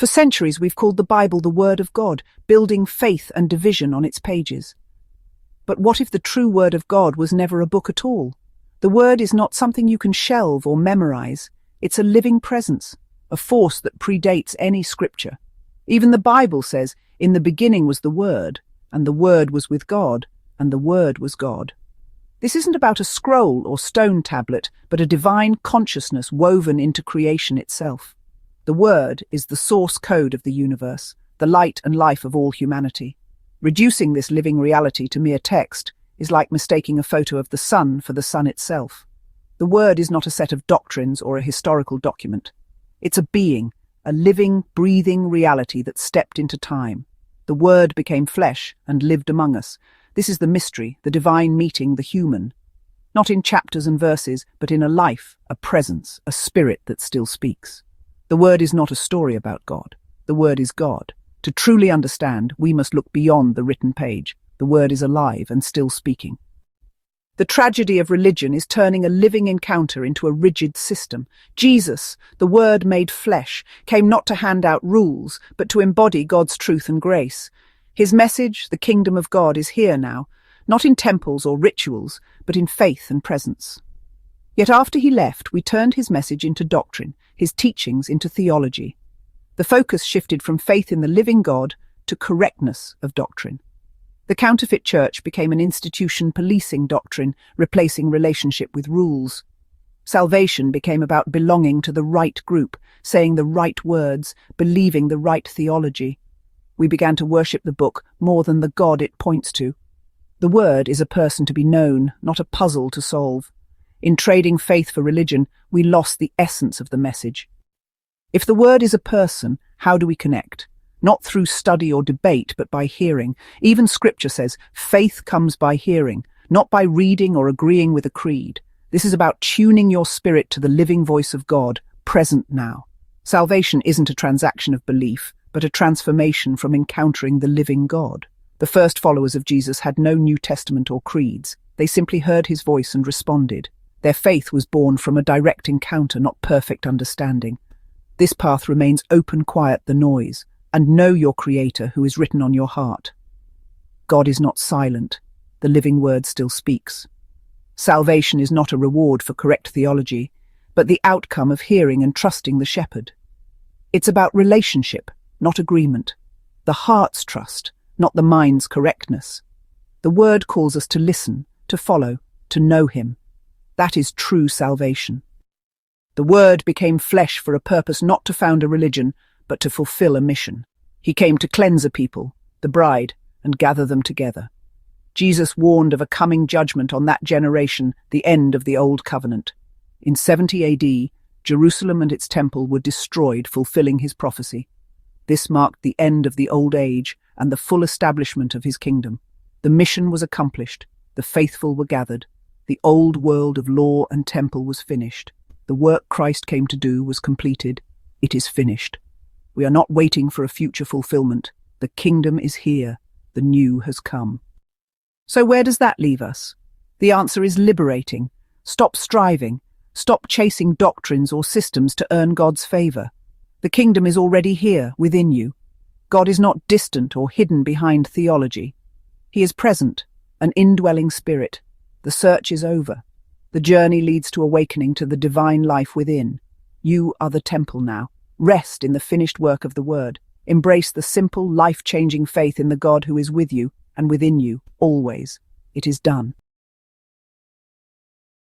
For centuries we've called the Bible the Word of God, building faith and division on its pages. But what if the true Word of God was never a book at all? The Word is not something you can shelve or memorize. It's a living presence, a force that predates any scripture. Even the Bible says, "In the beginning was the Word, and the Word was with God, and the Word was God." This isn't about a scroll or stone tablet, but a divine consciousness woven into creation itself. The Word is the source code of the universe, the light and life of all humanity. Reducing this living reality to mere text is like mistaking a photo of the sun for the sun itself. The Word is not a set of doctrines or a historical document. It's a being, a living, breathing reality that stepped into time. The Word became flesh and lived among us. This is the mystery, the divine meeting the human. Not in chapters and verses, but in a life, a presence, a spirit that still speaks. The Word is not a story about God. The Word is God. To truly understand, we must look beyond the written page. The Word is alive and still speaking. The tragedy of religion is turning a living encounter into a rigid system. Jesus, the Word made flesh, came not to hand out rules, but to embody God's truth and grace. His message, the kingdom of God, is here now, not in temples or rituals, but in faith and presence. Yet after he left, we turned his message into doctrine, his teachings into theology. The focus shifted from faith in the living God to correctness of doctrine. The counterfeit church became an institution policing doctrine, replacing relationship with rules. Salvation became about belonging to the right group, saying the right words, believing the right theology. We began to worship the book more than the God it points to. The Word is a person to be known, not a puzzle to solve. In trading faith for religion, we lost the essence of the message. If the Word is a person, how do we connect? Not through study or debate, but by hearing. Even Scripture says, faith comes by hearing, not by reading or agreeing with a creed. This is about tuning your spirit to the living voice of God, present now. Salvation isn't a transaction of belief, but a transformation from encountering the living God. The first followers of Jesus had no New Testament or creeds. They simply heard his voice and responded. Their faith was born from a direct encounter, not perfect understanding. This path remains open, quiet the noise, and know your Creator who is written on your heart. God is not silent. The living Word still speaks. Salvation is not a reward for correct theology, but the outcome of hearing and trusting the Shepherd. It's about relationship, not agreement. The heart's trust, not the mind's correctness. The Word calls us to listen, to follow, to know him. That is true salvation. The Word became flesh for a purpose not to found a religion, but to fulfill a mission. He came to cleanse a people, the bride, and gather them together. Jesus warned of a coming judgment on that generation, the end of the Old Covenant. In 70 AD, Jerusalem and its temple were destroyed, fulfilling his prophecy. This marked the end of the old age and the full establishment of his kingdom. The mission was accomplished. The faithful were gathered. The old world of law and temple was finished. The work Christ came to do was completed. It is finished. We are not waiting for a future fulfillment. The kingdom is here. The new has come. So where does that leave us? The answer is liberating. Stop striving. Stop chasing doctrines or systems to earn God's favor. The kingdom is already here, within you. God is not distant or hidden behind theology. He is present, an indwelling spirit. The search is over. The journey leads to awakening to the divine life within. You are the temple now. Rest in the finished work of the Word. Embrace the simple, life-changing faith in the God who is with you and within you, always. It is done.